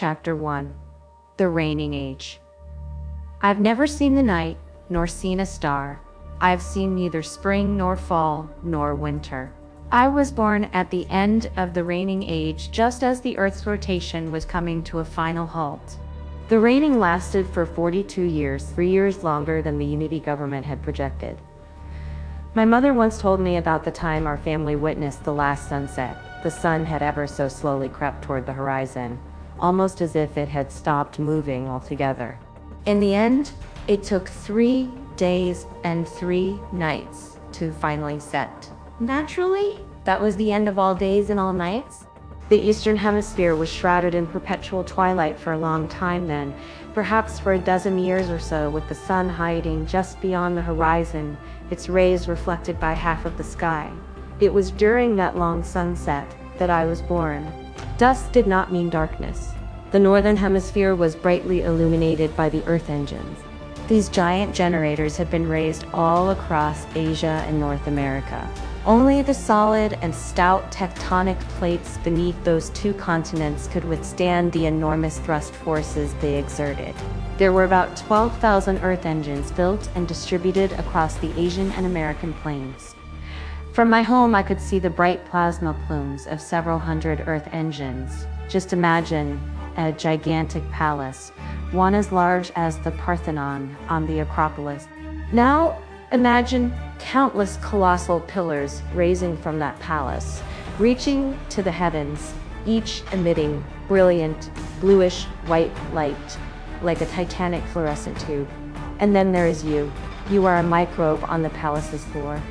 Chapter 1. The Reining Age. I've never seen the night, nor seen a star. I've seen neither spring nor fall, nor winter. I was born at the end of the Reining Age, just as the Earth's rotation was coming to a final halt. The reigning lasted for 42 years, 3 years longer than the unity government had projected. My mother once told me about the time our family witnessed the last sunset. The sun had ever so slowly crept toward the horizon, almost as if it had stopped moving altogether. In the end, it took 3 days and 3 nights to finally set. Naturally, that was the end of all days and all nights. The Eastern Hemisphere was shrouded in perpetual twilight for a long time then, perhaps for a dozen years or so, with the sun hiding just beyond the horizon, its rays reflected by half of the sky. It was during that long sunset that I was born. Dusk did not mean darkness. The Northern Hemisphere was brightly illuminated by the Earth engines. These giant generators had been raised all across Asia and North America. Only the solid and stout tectonic plates beneath those 2 continents could withstand the enormous thrust forces they exerted. There were about 12,000 Earth engines built and distributed across the Asian and American plains. From my home, I could see the bright plasma plumes of several hundred Earth engines. Just imagine a gigantic palace, one as large as the Parthenon on the Acropolis. Now, imagine countless colossal pillars raising from that palace, reaching to the heavens, each emitting brilliant, bluish-white light, like a titanic fluorescent tube. And then there is you. You are a microbe on the palace's floor.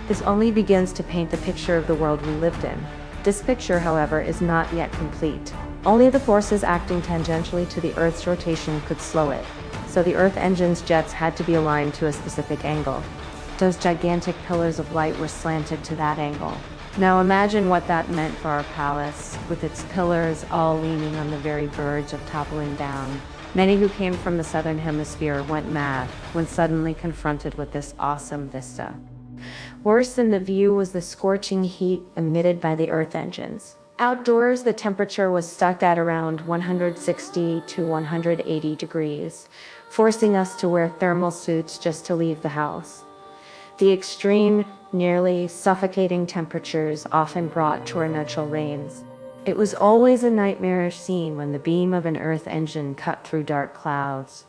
This only begins to paint the picture of the world we lived in. This picture, however, is not yet complete. Only the forces acting tangentially to the Earth's rotation could slow it, so the Earth engine's jets had to be aligned to a specific angle. Those gigantic pillars of light were slanted to that angle. Now imagine what that meant for our palace, with its pillars all leaning on the very verge of toppling down. Many who came from the Southern Hemisphere went mad when suddenly confronted with this awesome vista. Worse than the view was the scorching heat emitted by the Earth engines. Outdoors, the temperature was stuck at around 160 to 180 degrees, forcing us to wear thermal suits just to leave the house. The extreme, nearly suffocating temperatures often brought torrential rains. It was always a nightmarish scene when the beam of an Earth engine cut through dark clouds.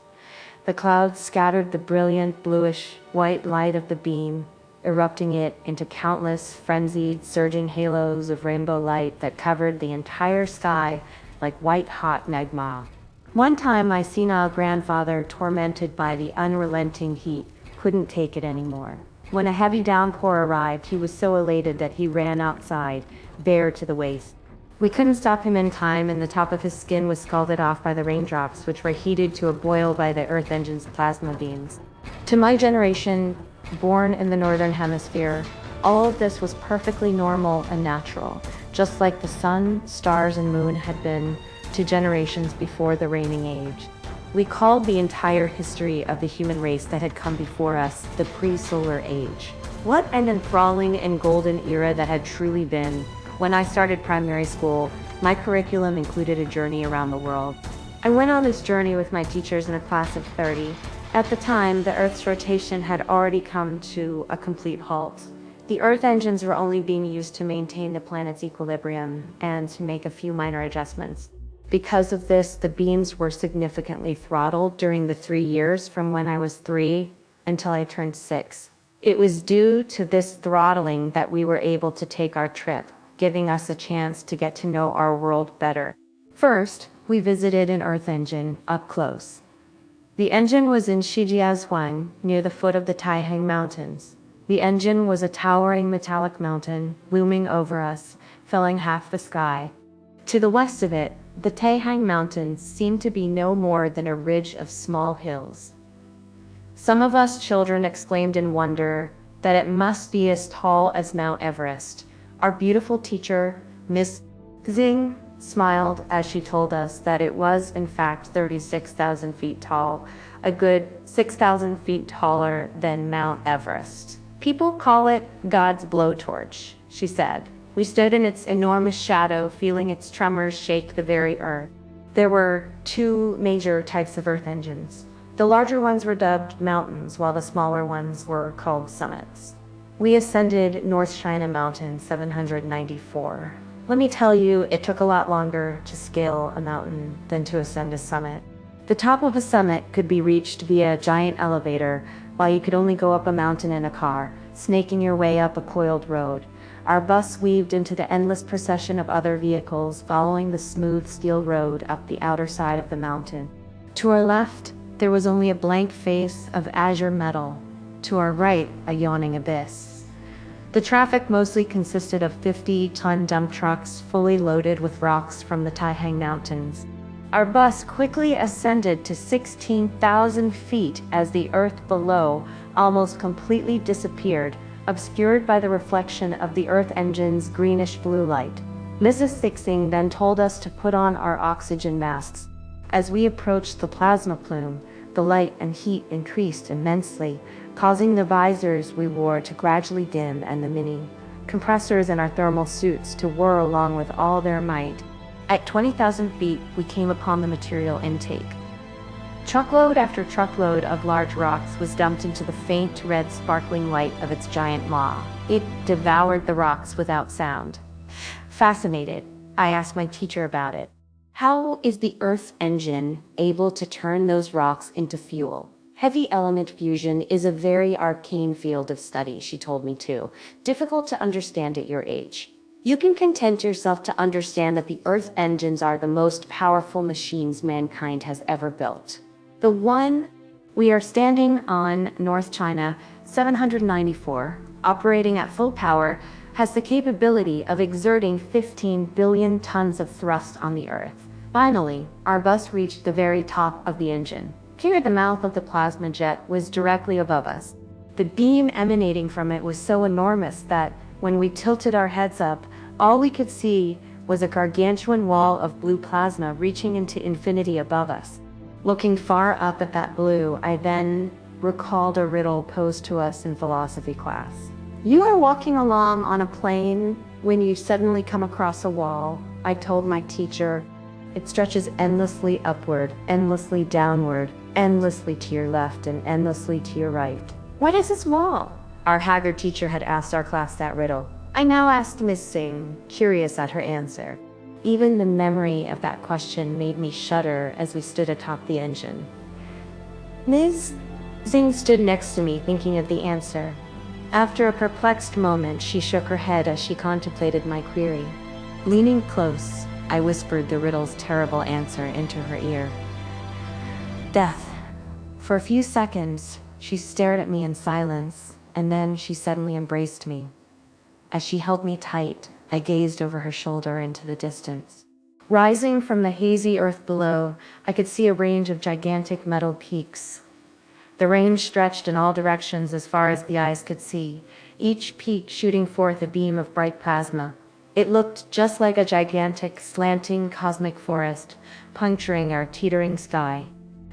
The clouds scattered the brilliant bluish-white light of the beam, erupting it into countless frenzied, surging halos of rainbow light that covered the entire sky like white-hot magma. One time, my senile grandfather, tormented by the unrelenting heat, couldn't take it anymore. When a heavy downpour arrived, he was so elated that he ran outside, bare to the waist. We couldn't stop him in time, and the top of his skin was scalded off by the raindrops, which were heated to a boil by the Earth engine's plasma beams. To my generation, born in the Northern Hemisphere, all of this was perfectly normal and natural, just like the sun, stars, and moon had been to generations before the Reining Age. We called the entire history of the human race that had come before us the pre-solar age. What an enthralling and golden era that had truly been. When I started primary school, my curriculum included a journey around the world. I went on this journey with my teachers in a class of 30. At the time, the Earth's rotation had already come to a complete halt. The Earth engines were only being used to maintain the planet's equilibrium and to make a few minor adjustments. Because of this, the beams were significantly throttled during the 3 years from when I was 3 until I turned 6. It was due to this throttling that we were able to take our trip, giving us a chance to get to know our world better. First, we visited an Earth engine up close. The engine was in Shijiazhuang, near the foot of the Taihang Mountains. The engine was a towering metallic mountain looming over us, filling half the sky. To the west of it, the Taihang Mountains seemed to be no more than a ridge of small hills. Some of us children exclaimed in wonder that it must be as tall as Mount Everest. Our beautiful teacher, Miss Xing, smiled as she told us that it was, in fact, 36,000 feet tall, a good 6,000 feet taller than Mount Everest. People call it God's blowtorch, she said. We stood in its enormous shadow, feeling its tremors shake the very earth. There were two major types of Earth engines. The larger ones were dubbed mountains, while the smaller ones were called summits. We ascended North China Mountain 794. Let me tell you, it took a lot longer to scale a mountain than to ascend a summit. The top of a summit could be reached via a giant elevator, while you could only go up a mountain in a car, snaking your way up a coiled road. Our bus weaved into the endless procession of other vehicles, following the smooth steel road up the outer side of the mountain. To our left, there was only a blank face of azure metal. To our right, a yawning abyss. The traffic mostly consisted of 50-ton dump trucks fully loaded with rocks from the Taihang Mountains. Our bus quickly ascended to 16,000 feet as the earth below almost completely disappeared, obscured by the reflection of the Earth engine's greenish-blue light. Mrs. Cixin then told us to put on our oxygen masks. As we approached the plasma plume, the light and heat increased immensely, causing the visors we wore to gradually dim and the mini compressors in our thermal suits to whir along with all their might. At 20,000 feet, we came upon the material intake. Truckload after truckload of large rocks was dumped into the faint red sparkling light of its giant maw. It devoured the rocks without sound. Fascinated, I asked my teacher about it. How is the Earth engine able to turn those rocks into fuel? Heavy element fusion is a very arcane field of study, she told me too. Difficult to understand at your age. You can content yourself to understand that the Earth engines are the most powerful machines mankind has ever built. The one we are standing on, North China 794, operating at full power, has the capability of exerting 15 billion tons of thrust on the Earth. Finally, our bus reached the very top of the engine. Here, the mouth of the plasma jet was directly above us. The beam emanating from it was so enormous that, when we tilted our heads up, all we could see was a gargantuan wall of blue plasma reaching into infinity above us. Looking far up at that blue, I then recalled a riddle posed to us in philosophy class. You are walking along on a plane when you suddenly come across a wall, I told my teacher. It stretches endlessly upward, endlessly downward, endlessly to your left, and endlessly to your right. What is this wall? Our haggard teacher had asked our class that riddle. I now asked Miss Singh, curious at her answer. Even the memory of that question made me shudder as we stood atop the engine. Ms. Singh stood next to me, thinking of the answer. After a perplexed moment, she shook her head as she contemplated my query. Leaning close, I whispered the riddle's terrible answer into her ear. Death. For a few seconds, she stared at me in silence, and then she suddenly embraced me. As she held me tight, I gazed over her shoulder into the distance. Rising from the hazy earth below, I could see a range of gigantic metal peaks. The range stretched in all directions as far as the eyes could see, each peak shooting forth a beam of bright plasma. It looked just like a gigantic, slanting cosmic forest, puncturing our teetering sky.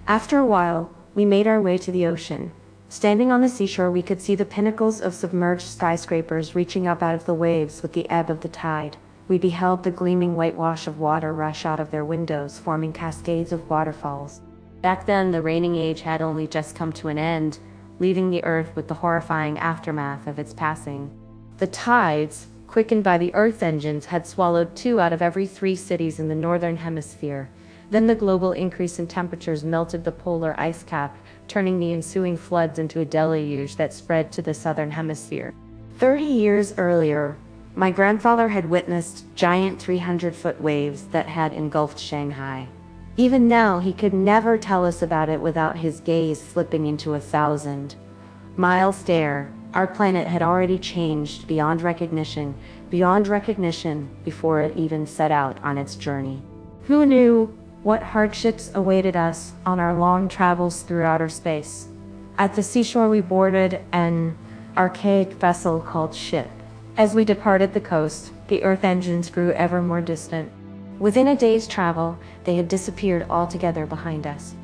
After a while, we made our way to the ocean. Standing on the seashore, we could see the pinnacles of submerged skyscrapers reaching up out of the waves with the ebb of the tide. We beheld the gleaming whitewash of water rush out of their windows, forming cascades of waterfalls. Back then, the Reining Age had only just come to an end, leaving the Earth with the horrifying aftermath of its passing. The tides, quickened by the Earth engines, had swallowed 2 out of every 3 cities in the northern hemisphere. Then the global increase in temperatures melted the polar ice cap, turning the ensuing floods into a deluge that spread to the southern hemisphere. 30 years earlier, my grandfather had witnessed giant 300-foot waves that had engulfed Shanghai. Even now, he could never tell us about it without his gaze slipping into a 1,000-mile stare. Our planet had already changed beyond recognition before it even set out on its journey. Who knew what hardships awaited us on our long travels through outer space? At the seashore, we boarded an archaic vessel called ship. As we departed the coast, the Earth engines grew ever more distant. Within a day's travel, they had disappeared altogether behind us.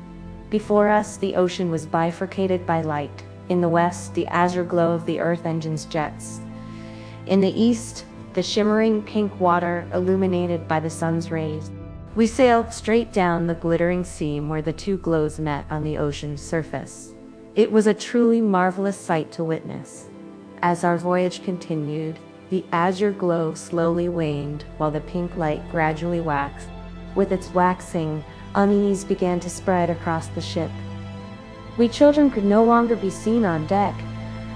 Before us, the ocean was bifurcated by light. In the west, the azure glow of the Earth engine's jets. In the east, the shimmering pink water illuminated by the sun's rays. We sailed straight down the glittering seam where the two glows met on the ocean's surface. It was a truly marvelous sight to witness. As our voyage continued, the azure glow slowly waned while the pink light gradually waxed. With its waxing, unease began to spread across the ship. We children could no longer be seen on deck.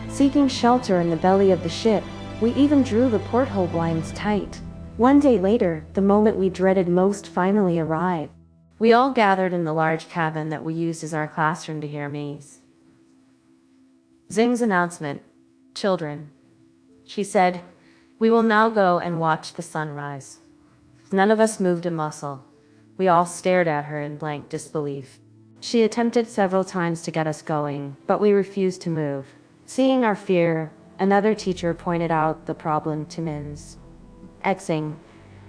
Seeking shelter in the belly of the ship, we even drew the porthole blinds tight. One day later, the moment we dreaded most finally arrived. We all gathered in the large cabin that we used as our classroom to hear Mies Xing's announcement. "Children," she said, "we will now go and watch the sunrise." None of us moved a muscle. We all stared at her in blank disbelief. She attempted several times to get us going, but we refused to move. Seeing our fear, another teacher pointed out the problem to Ms. Xing.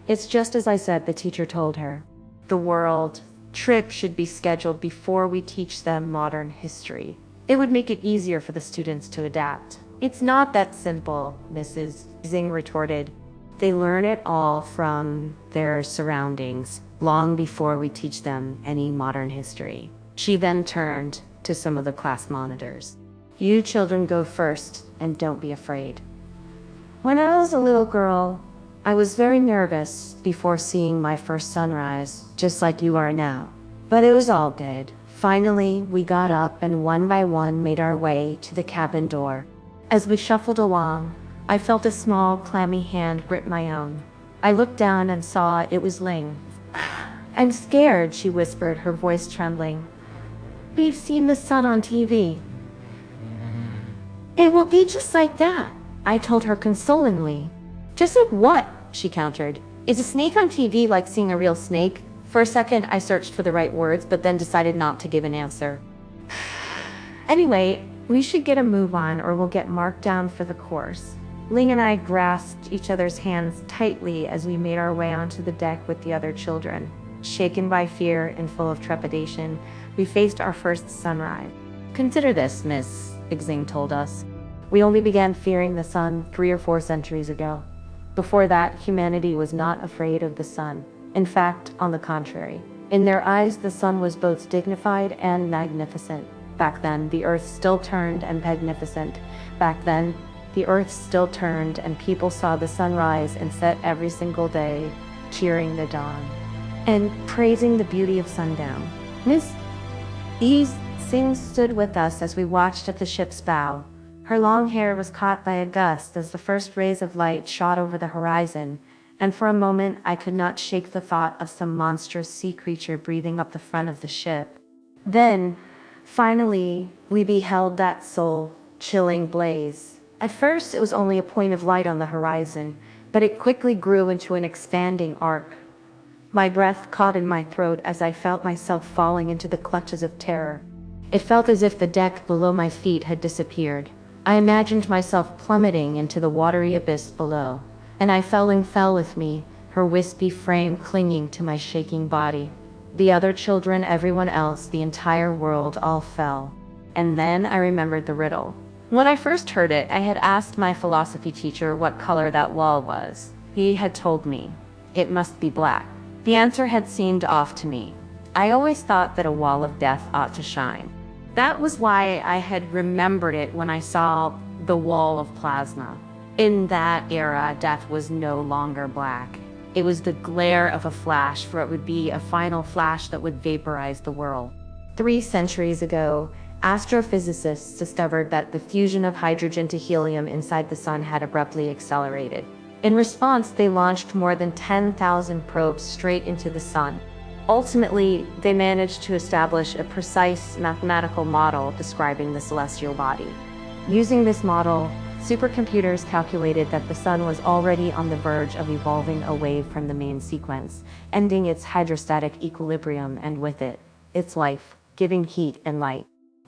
"It's just as I said," the teacher told her. "The world trip should be scheduled before we teach them modern history. It would make it easier for the students to adapt." "It's not that simple," Mrs. Xing retorted. "They learn it all from their surroundings, long before we teach them any modern history." She then turned to some of the class monitors. "You children go first, and don't be afraid." When I was a little girl, I was very nervous before seeing my first sunrise, just like you are now. But it was all good. Finally, we got up and one by one made our way to the cabin door. As we shuffled along, I felt a small, clammy hand grip my own. I looked down and saw it was Ling. "I'm scared," she whispered, her voice trembling. "We've seen the sun on TV. It will be just like that," I told her consolingly. "Just like what?" she countered. "Is a snake on TV like seeing a real snake?" For a second, I searched for the right words, but then decided not to give an answer. "Anyway, we should get a move on or we'll get marked down for the course." Ling and I grasped each other's hands tightly as we made our way onto the deck with the other children. Shaken by fear and full of trepidation, we faced our first sunrise. "Consider this," Miss Xing told us. "We only began fearing the sun 3 or 4 centuries ago. Before that, humanity was not afraid of the sun. In fact, on the contrary. In their eyes, the sun was both dignified and magnificent. Back then, the earth still turned and magnificent. Back then, the earth still turned and people saw the sun rise and set every single day, cheering the dawn and praising the beauty of sundown." Miss Xing stood with us as we watched at the ship's bow. Her long hair was caught by a gust as the first rays of light shot over the horizon, and for a moment I could not shake the thought of some monstrous sea creature breathing up the front of the ship. Then, finally, we beheld that soul-chilling blaze. At first, it was only a point of light on the horizon, but it quickly grew into an expanding arc. My breath caught in my throat as I felt myself falling into the clutches of terror. It felt as if the deck below my feet had disappeared. I imagined myself plummeting into the watery abyss below, and Ling fell with me, her wispy frame clinging to my shaking body. The other children, everyone else, the entire world all fell. And then I remembered the riddle. When I first heard it, I had asked my philosophy teacher what color that wall was. He had told me, "It must be black." The answer had seemed off to me. I always thought that a wall of death ought to shine. That was why I had remembered it when I saw the wall of plasma. In that era, death was no longer black. It was the glare of a flash, for it would be a final flash that would vaporize the world. 3 centuries ago, astrophysicists discovered that the fusion of hydrogen to helium inside the sun had abruptly accelerated. In response, they launched more than 10,000 probes straight into the sun. Ultimately, they managed to establish a precise mathematical model describing the celestial body. Using this model, supercomputers calculated that the sun was already on the verge of evolving away from the main sequence, ending its hydrostatic equilibrium and with it, its life, giving heat and light.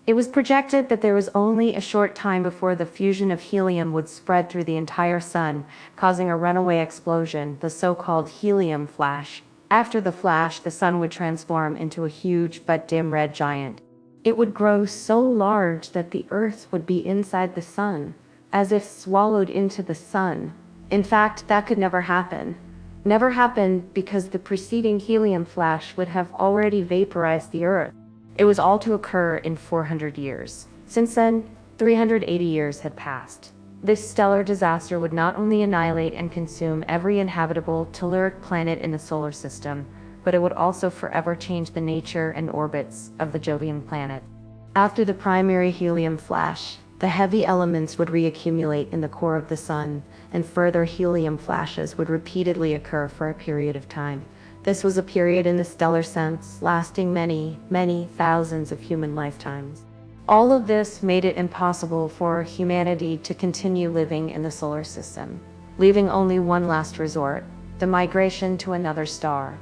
It was projected that there was only a short time before the fusion of helium would spread through the entire sun, causing a runaway explosion, the so-called helium flash. After the flash, the sun would transform into a huge but dim red giant. It would grow so large that the Earth would be inside the sun, as if swallowed into the sun. In fact, that could never happen. never happened because the preceding helium flash would have already vaporized the Earth. It was all to occur in 400 years. Since then, 380 years had passed. This stellar disaster would not only annihilate and consume every inhabitable telluric planet in the solar system, but it would also forever change the nature and orbits of the Jovian planet. After the primary helium flash, the heavy elements would reaccumulate in the core of the sun, and further helium flashes would repeatedly occur for a period of time. This was a period in the stellar sense, lasting many, many thousands of human lifetimes. All of this made it impossible for humanity to continue living in the solar system, leaving only one last resort: the migration to another star.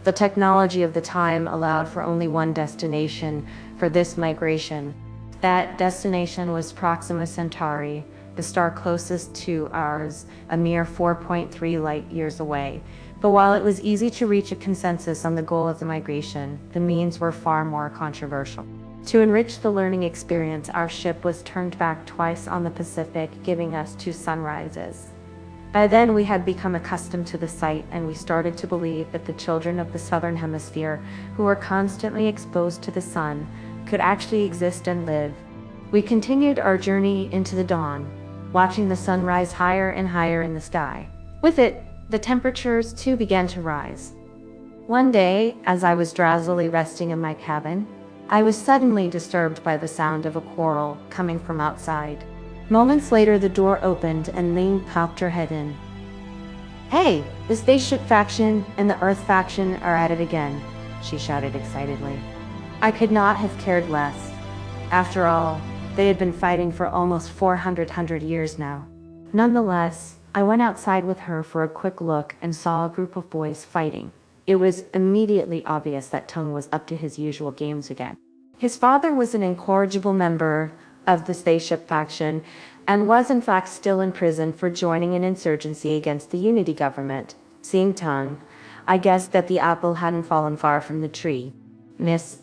The technology of the time allowed for only one destination for this migration. That destination was Proxima Centauri, the star closest to ours, a mere 4.3 light years away. But while it was easy to reach a consensus on the goal of the migration, the means were far more controversial. To enrich the learning experience, our ship was turned back twice on the Pacific, giving us 2 sunrises. By then, we had become accustomed to the sight, and we started to believe that the children of the southern hemisphere, who were constantly exposed to the sun, could actually exist and live. We continued our journey into the dawn, watching the sun rise higher and higher in the sky. With it, the temperatures too began to rise. One day, as I was drowsily resting in my cabin, I was suddenly disturbed by the sound of a quarrel coming from outside. Moments later, the door opened and Ling popped her head in. "Hey, the spaceship faction and the Earth faction are at it again," she shouted excitedly. I could not have cared less. After all, they had been fighting for almost 400 years now. Nonetheless, I went outside with her for a quick look and saw a group of boys fighting. It was immediately obvious that Tung was up to his usual games again. His father was an incorrigible member of the spaceship faction and was in fact still in prison for joining an insurgency against the Unity government. Seeing Tung, I guessed that the apple hadn't fallen far from the tree. Miss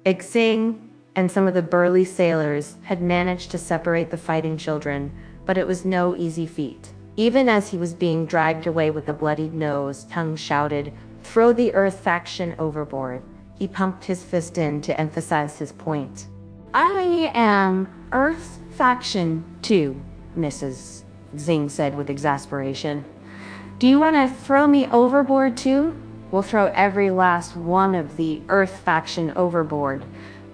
Ixing and some of the burly sailors had managed to separate the fighting children, but it was no easy feat. Even as he was being dragged away with a bloodied nose, Tung shouted, "Throw the Earth faction overboard." He pumped his fist in to emphasize his point. "I am Earth faction too," Mrs. Xing said with exasperation. "Do you want to throw me overboard too?" "We'll throw every last one of the Earth faction overboard,"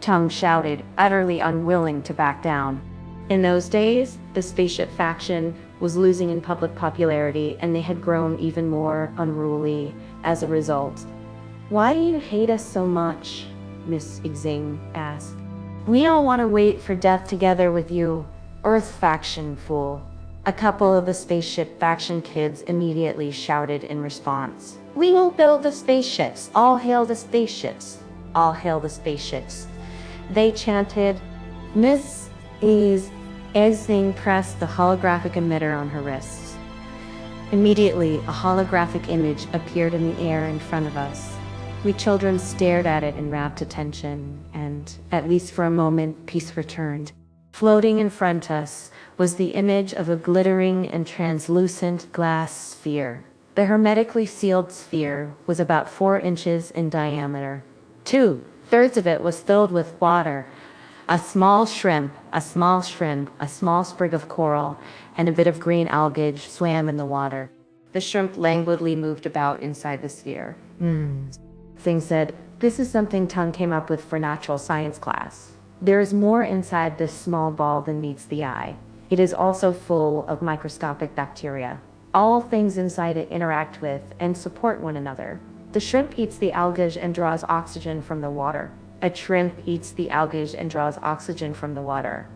Tung shouted, utterly unwilling to back down. In those days, the spaceship faction was losing in public popularity, and they had grown even more unruly as a result. "Why do you hate us so much?" Miss Xing asked. "We don't want to wait for death together with you, Earth faction fool," a couple of the spaceship faction kids immediately shouted in response. "We will build the spaceships. All hail the spaceships. All hail the spaceships," they chanted. Miss Xing pressed the holographic emitter on her wrists. Immediately, a holographic image appeared in the air in front of us. We children stared at it in rapt attention, and, at least for a moment, peace returned. Floating in front of us was the image of a glittering and translucent glass sphere. The hermetically sealed sphere was about 4 inches in diameter. 2/3 of it was filled with water. A small shrimp, a small sprig of coral, and a bit of green algae swam in the water. The shrimp languidly moved about inside the sphere. Thing said, "This is something Tung came up with for natural science class. There is more inside this small ball than meets the eye. It is also full of microscopic bacteria. All things inside it interact with and support one another. The shrimp eats the algae and draws oxygen from the water. A shrimp eats the algae and draws oxygen from the water,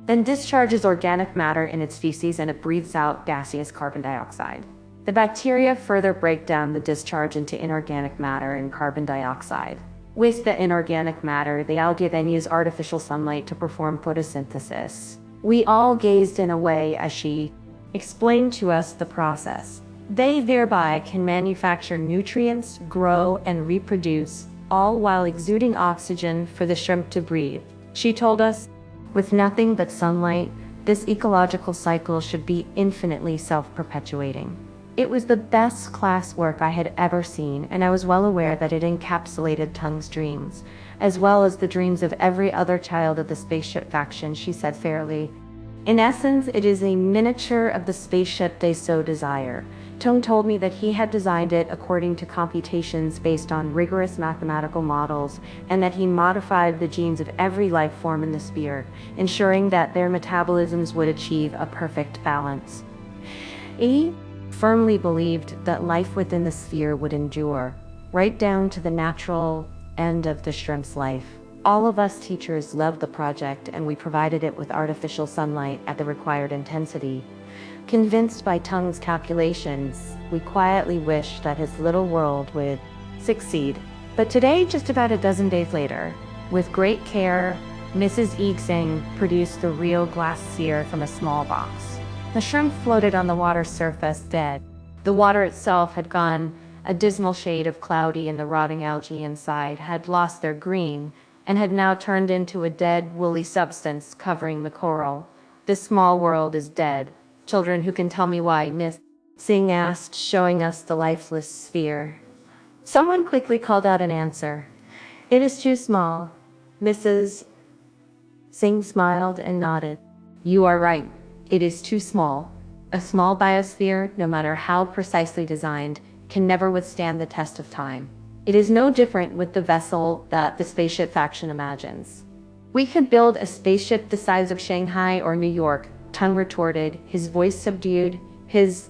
then discharges organic matter in its feces, and it breathes out gaseous carbon dioxide. The bacteria further break down the discharge into inorganic matter and carbon dioxide. With the inorganic matter, the algae then use artificial sunlight to perform photosynthesis." We all gazed in a way as she explained to us the process. They thereby can manufacture nutrients, grow, and reproduce, all while exuding oxygen for the shrimp to breathe. She told us, with nothing but sunlight, this ecological cycle should be infinitely self-perpetuating. It was the best class work I had ever seen, and I was well aware that it encapsulated Tung's dreams, as well as the dreams of every other child of the spaceship faction, she said fairly. In essence, it is a miniature of the spaceship they so desire. Tung told me that he had designed it according to computations based on rigorous mathematical models, and that he modified the genes of every life form in the sphere, ensuring that their metabolisms would achieve a perfect balance. He firmly believed that life within the sphere would endure, right down to the natural end of the shrimp's life. All of us teachers loved the project, and we provided it with artificial sunlight at the required intensity. Convinced by Tung's calculations, we quietly wished that his little world would succeed. But today, just about a dozen days later, with great care, Mrs. Liu Cixin produced the real glass sphere from a small box. The shrimp floated on the water's surface dead. The water itself had gone a dismal shade of cloudy, and the rotting algae inside had lost their green and had now turned into a dead, woolly substance covering the coral. This small world is dead. Children, who can tell me why? Miss Singh asked, showing us the lifeless sphere. Someone quickly called out an answer. It is too small. Mrs. Singh smiled and nodded. You are right. It is too small. A small biosphere, no matter how precisely designed, can never withstand the test of time. It is no different with the vessel that the spaceship faction imagines. We could build a spaceship the size of Shanghai or New York, Tung retorted, his voice subdued, his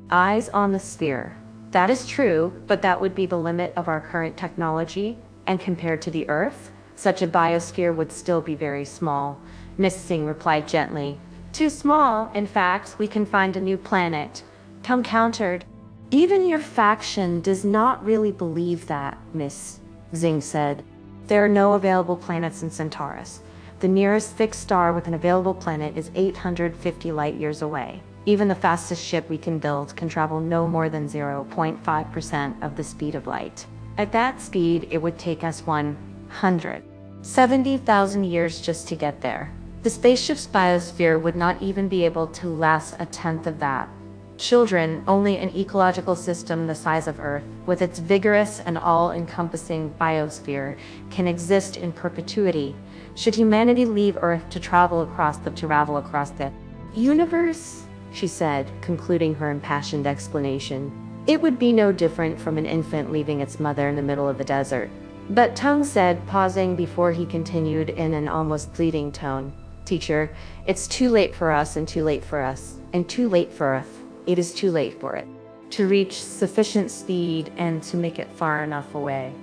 eyes on the sphere. That is true, but that would be the limit of our current technology, and compared to the Earth, such a biosphere would still be very small. Miss Singh replied gently. Too small, in fact, we can find a new planet. Tung countered. Even your faction does not really believe that, Miss Singh said. There are no available planets in Centaurus. The nearest fixed star with an available planet is 850 light-years away. Even the fastest ship we can build can travel no more than 0.5% of the speed of light. At that speed, it would take us 170,000 years just to get there. The spaceship's biosphere would not even be able to last a tenth of that. Children, only an ecological system the size of Earth, with its vigorous and all-encompassing biosphere, can exist in perpetuity. Should humanity leave Earth to travel across the universe, she said, concluding her impassioned explanation, it would be no different from an infant leaving its mother in the middle of the desert. But Tung said, pausing before he continued in an almost pleading tone, Teacher, it's too late for us, and too late for us, and too late for Earth. It is too late for it to reach sufficient speed and to make it far enough away.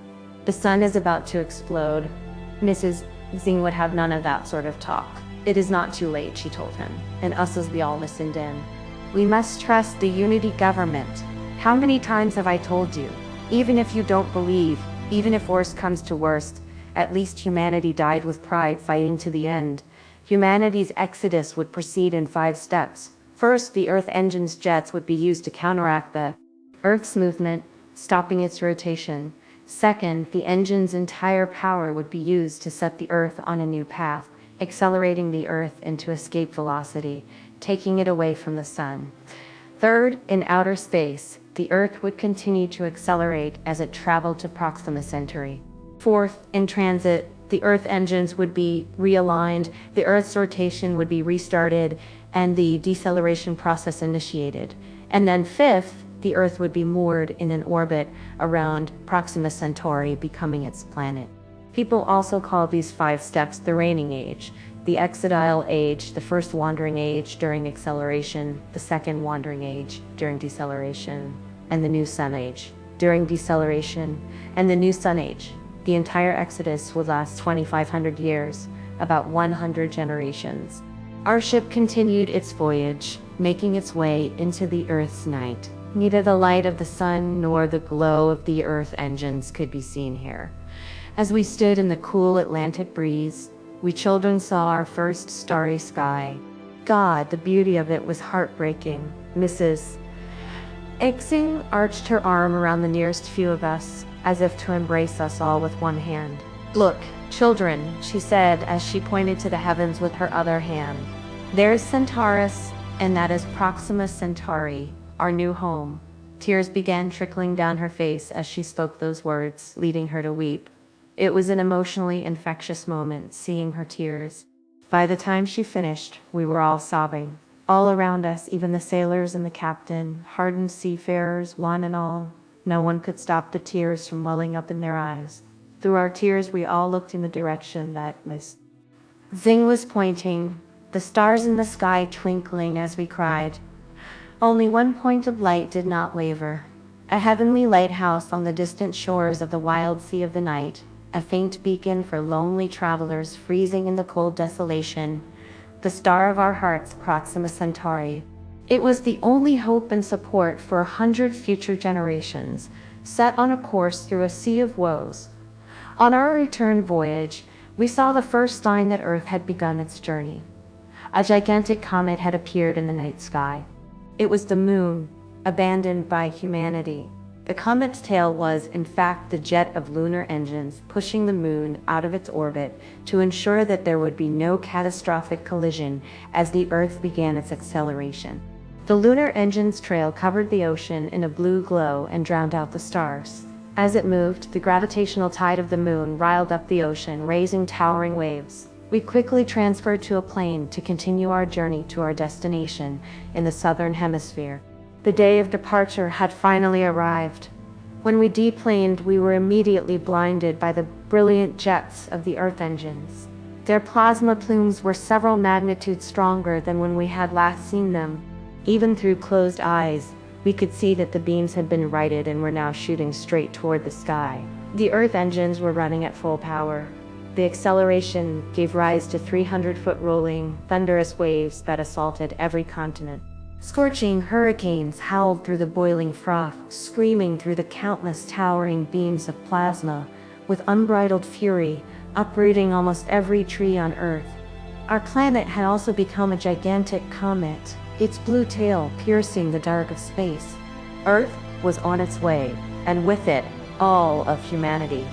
The sun is about to explode. Mrs. Singh would have none of that sort of talk. It is not too late, she told him, and us as we all listened in. We must trust the unity government. How many times have I told you? Even if you don't believe, even if worst comes to worst, at least humanity died with pride, fighting to the end. Humanity's exodus would proceed in 5 steps. First, the Earth engine's jets would be used to counteract the Earth's movement, stopping its rotation. Second, the engine's entire power would be used to set the Earth on a new path, accelerating the Earth into escape velocity, taking it away from the sun. Third, in outer space, the Earth would continue to accelerate as it traveled to Proxima Centauri. Fourth, in transit, the Earth engines would be realigned, the Earth's rotation would be restarted, and the deceleration process initiated. And then fifth, the Earth would be moored in an orbit around Proxima Centauri, becoming its planet. People also call these 5 steps the Reining Age, the exodile age, the first wandering age during acceleration, the second wandering age during deceleration, and the new sun age during deceleration, and the new sun age. The entire exodus would last 2,500 years, about 100 generations. Our ship continued its voyage, making its way into the Earth's night. Neither the light of the sun nor the glow of the Earth engines could be seen here. As we stood in the cool Atlantic breeze, we children saw our first starry sky. God, the beauty of it was heartbreaking. Mrs. Ixing arched her arm around the nearest few of us, as if to embrace us all with one hand. Look, children, she said as she pointed to the heavens with her other hand. There's Centaurus, And that is Proxima Centauri, our new home. Tears began trickling down her face as she spoke those words, leading her to weep. It was an emotionally infectious moment, seeing her tears. By the time she finished, we were all sobbing. All around us, even the sailors and the captain, hardened seafarers, one and all. No one could stop the tears from welling up in their eyes. Through our tears, we all looked in the direction that Miss Zing was pointing, the stars in the sky twinkling as we cried. Only one point of light did not waver. A heavenly lighthouse on the distant shores of the wild sea of the night, a faint beacon for lonely travelers freezing in the cold desolation, the star of our hearts, Proxima Centauri. It was the only hope and support for 100 future generations, set on a course through a sea of woes. On our return voyage, we saw the first sign that Earth had begun its journey. A gigantic comet had appeared in the night sky. It was the moon, abandoned by humanity. The comet's tail was, in fact, the jet of lunar engines pushing the moon out of its orbit to ensure that there would be no catastrophic collision as the Earth began its acceleration. The lunar engine's trail covered the ocean in a blue glow and drowned out the stars. As it moved, the gravitational tide of the moon riled up the ocean, raising towering waves. We quickly transferred to a plane to continue our journey to our destination in the southern hemisphere. The day of departure had finally arrived. When we deplaned, we were immediately blinded by the brilliant jets of the Earth engines. Their plasma plumes were several magnitudes stronger than when we had last seen them. Even through closed eyes, we could see that the beams had been righted and were now shooting straight toward the sky. The Earth engines were running at full power. The acceleration gave rise to 300-foot rolling, thunderous waves that assaulted every continent. Scorching hurricanes howled through the boiling froth, screaming through the countless towering beams of plasma, with unbridled fury, uprooting almost every tree on Earth. Our planet had also become a gigantic comet, its blue tail piercing the dark of space. Earth was on its way, and with it, all of humanity.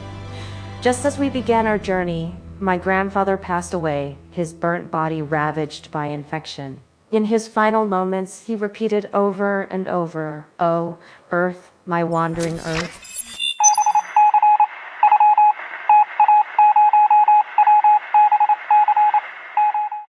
Just as we began our journey, my grandfather passed away, his burnt body ravaged by infection. In his final moments, he repeated over and over, "Oh, Earth, my wandering Earth."